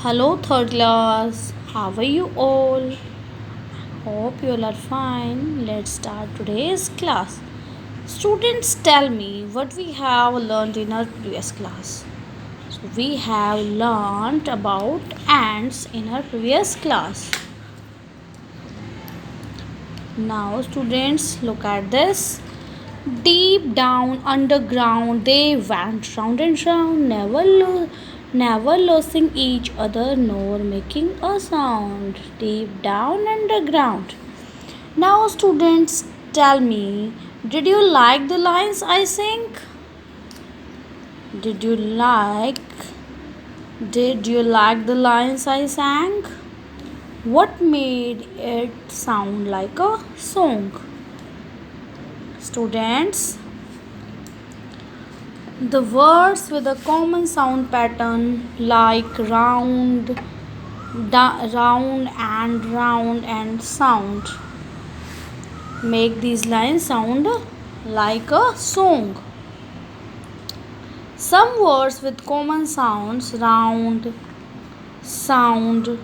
Hello, third class. How are you all? Hope you all are fine. Let's start today's class. Students, tell me what we have learned in our previous class. So, we have learned about ants in our previous class. Now, students, look at this. Deep down underground, they went round and round, never losing each other nor making a sound. Deep down underground. Now, students, tell me, did you like the lines I sing? Did you like? Did you like the lines I sang? What made it sound like a song? Students, the words with a common sound pattern like round and sound make these lines sound like a song. Some words with common sounds round, sound,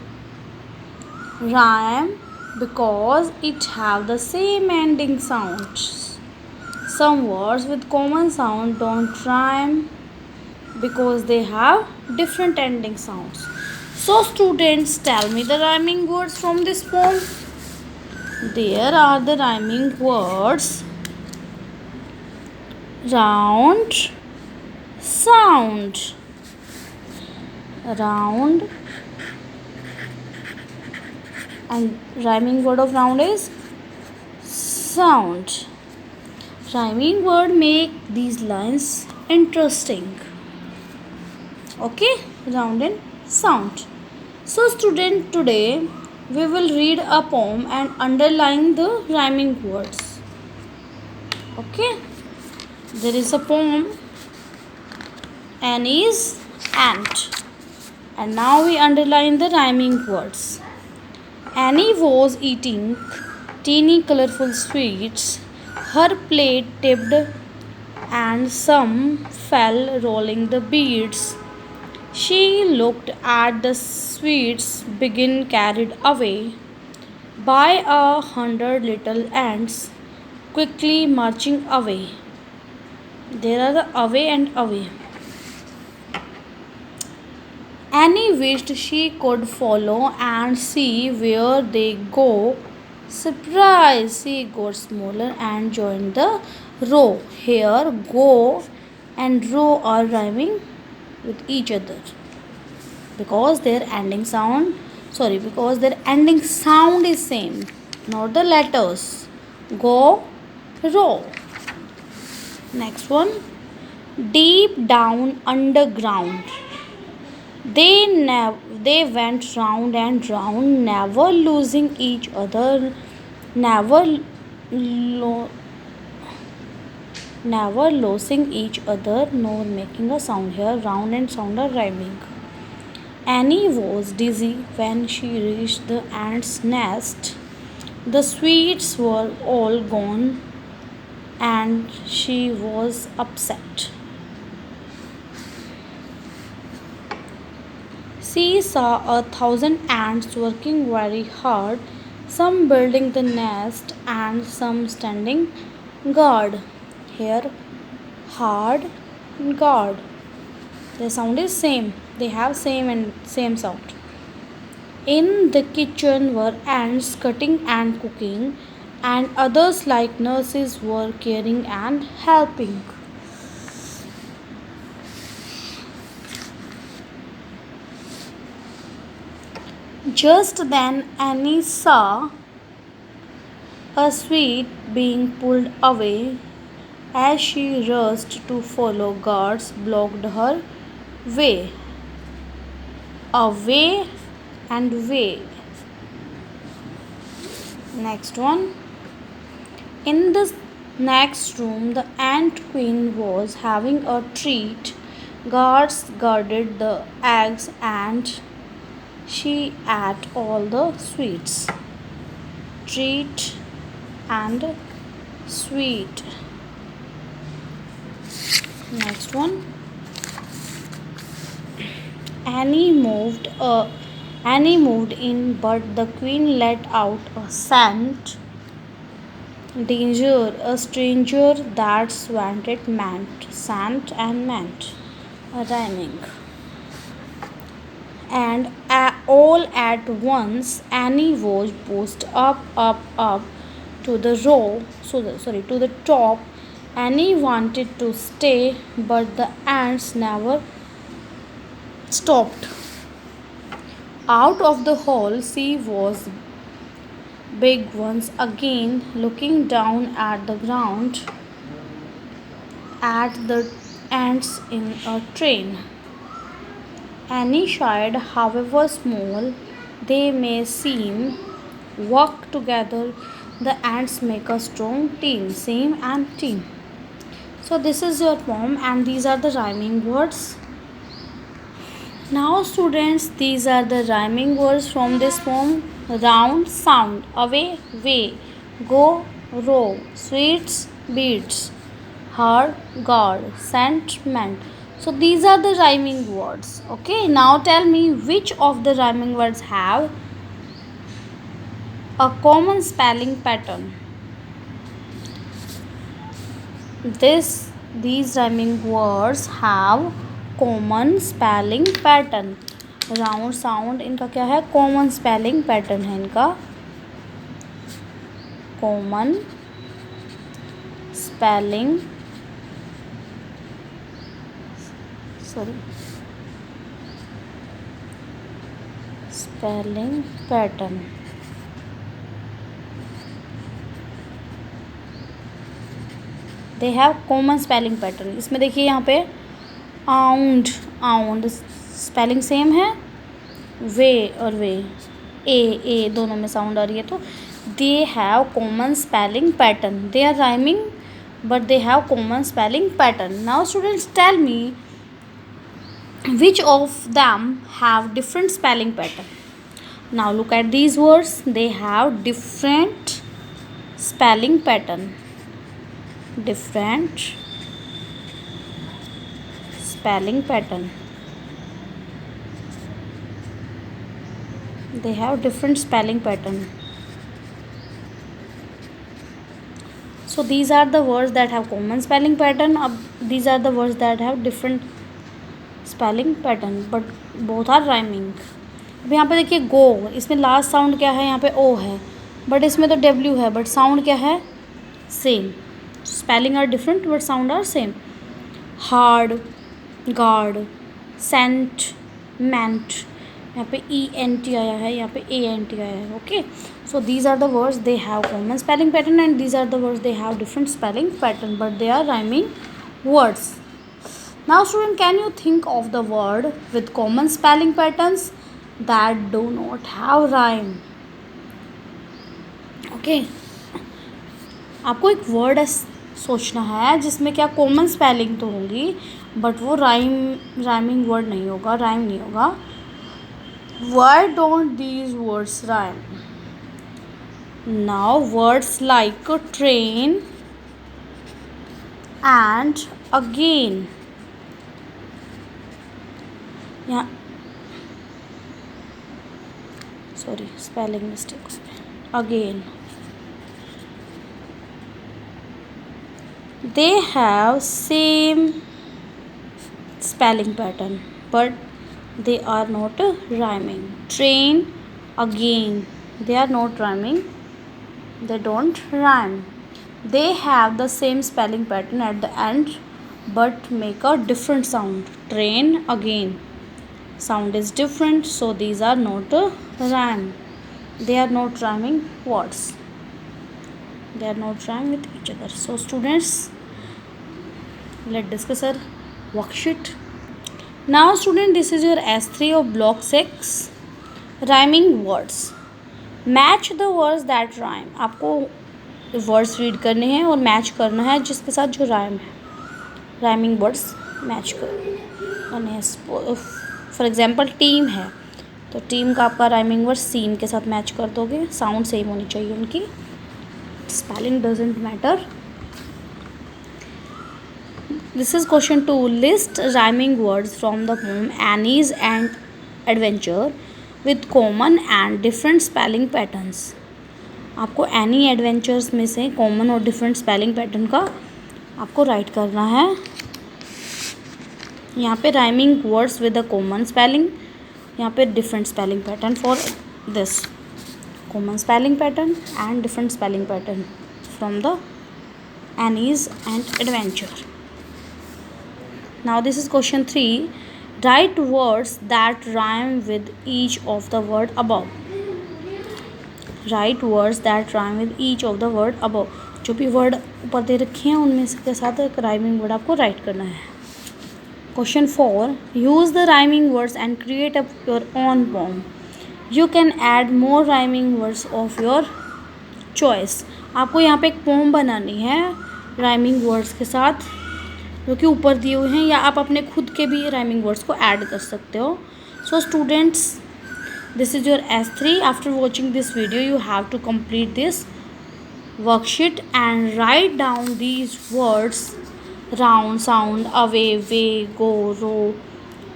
rhyme because it have the same ending sounds. Some words with common sound don't rhyme because they have different ending sounds. So, students, tell me the rhyming words from this poem. There are the rhyming words round, sound, round, and rhyming word of round is sound. Rhyming word make these lines interesting. Okay, round and sound. So, student, today we will read a poem and underline the rhyming words. Okay, there is a poem. Annie's ant, and now we underline the rhyming words. Annie was eating teeny colorful sweets. Her plate tipped and some fell rolling the beads. She looked at the sweets, begin carried away by 100 little ants, quickly marching away. There are the away and away. Annie wished she could follow and see where they go. Surprise! She got smaller and joined the row. Here, go and row are rhyming with each other because their ending sound is same, not the letters. Go, row. Next one, deep down underground. They went round and round, never losing each other, never lo- never losing each other nor making a sound. Here, round and sound are rhyming. Annie was dizzy when she reached the ants' nest. The sweets were all gone and she was upset. She saw 1,000 ants working very hard, some building the nest and some standing guard. Here, hard, guard. The sound is same. They have same and same sound. In the kitchen were ants cutting and cooking, and others like nurses were caring and helping. Just then Annie saw a sweet being pulled away. As she rushed to follow, guards blocked her way. Away and way. Next one. In the next room, the ant queen was having a treat. Guards guarded the eggs and she ate all the sweets. Treat and sweet. Next one. Annie moved. Annie moved in, but the queen let out a scent. Danger, a stranger, that's what it meant. Sant and meant. Rhyming. And all at once, Annie was pushed up to the to the top. Annie wanted to stay, but the ants never stopped. Out of the hole, she was big once again, looking down at the ground at the ants in a train. Any shade, however small they may seem, work together. The ants make a strong team. Same and team. So this is your poem, and these are the rhyming words. Now, students, these are the rhyming words from this poem. Round, sound, away, way, go, row, sweets, beats, hard, guard, sentiment. So these are the rhyming words. Okay, now tell me which of the rhyming words have a common spelling pattern. These rhyming words have common spelling pattern. Round sound इनका क्या है, common spelling pattern है इनका. Common spelling spelling pattern. They have common spelling pattern. इसमें देखिए यहाँ पे आउंड आउंड spelling same है. वे और वे ए दोनों में साउंड आ रही है. तो they have common spelling pattern. They are rhyming but they have common spelling pattern. Now students tell me which of them have different spelling pattern. Now look at these words. They have different spelling pattern. Different spelling pattern. They have different spelling pattern. So these are the words that have common spelling pattern. These are the words that have different spelling pattern but both are rhyming. अब यहाँ पे देखिए गो, इसमें last sound क्या है, यहाँ पे ओ है बट इसमें तो डब्ल्यू है बट साउंड क्या है, same. Spelling are different but sound are same. Hard, guard, cent, ment, यहाँ पे ई एन टी आया है, यहाँ पे ए एन टी आया है. Okay, so these are the words they have common spelling pattern and these are the words they have different spelling pattern but they are rhyming words. Now student, can you think of the word with common spelling patterns that do not have rhyme? Okay, आपको एक word सोचना है जिसमें क्या common spelling तो होगी but वो rhyming word नहीं होगा, राइम नहीं होगा. Why don't these words rhyme? Now words like train and again. यहाँ sorry spelling mistake. Again they have same spelling pattern but they are not rhyming. Train, again, they are not rhyming, they don't rhyme. They have the same spelling pattern at the end but make a different sound. Train, again, sound is different, so these are not a rhyme. They are not rhyming words. They are not rhyming with each other. So students, let's discuss our worksheet. Now student, this is your S3 of block 6, rhyming words. Match the words that rhyme. आपको words read करने हैं और match करना है जिसके साथ जो rhyme है. राइमिंग वर्ड्स मैच करने हैं. फॉर एग्जांपल टीम है तो टीम का आपका राइमिंग वर्ड सीन के साथ मैच कर दोगे. साउंड सेम होनी चाहिए उनकी. Spelling doesn't matter. This is question 2. List rhyming words from the poem Annie's and Adventure with common and different spelling patterns. आपको एनी एडवेंचर्स में से कॉमन और डिफरेंट स्पेलिंग पैटर्न का आपको राइट करना है. यहाँ पे rhyming words with a common spelling, यहाँ पे different spelling pattern for this. Common spelling pattern and different spelling pattern from the Annie's and adventure. Now this is question 3. Write words that rhyme with each of the word above. Write words that rhyme with each of the word above. जो भी word ऊपर दे रखे हैं उनमें से के साथ एक राइमिंग वर्ड आपको राइट करना है. Question 4. Use the rhyming words and create your own poem. You can add more rhyming words of your choice. आपको यहाँ पे एक पोम बनानी है राइमिंग वर्ड्स के साथ जो कि ऊपर दिए हुए हैं, या आप अपने खुद के भी राइमिंग वर्ड्स को ऐड कर सकते हो. So students, this is your S3. After watching this video you have to complete this worksheet and write down these words round, sound, away, way, go, row.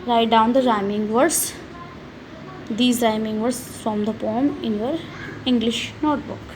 Write down the rhyming words, these rhyming words from the poem in your English notebook.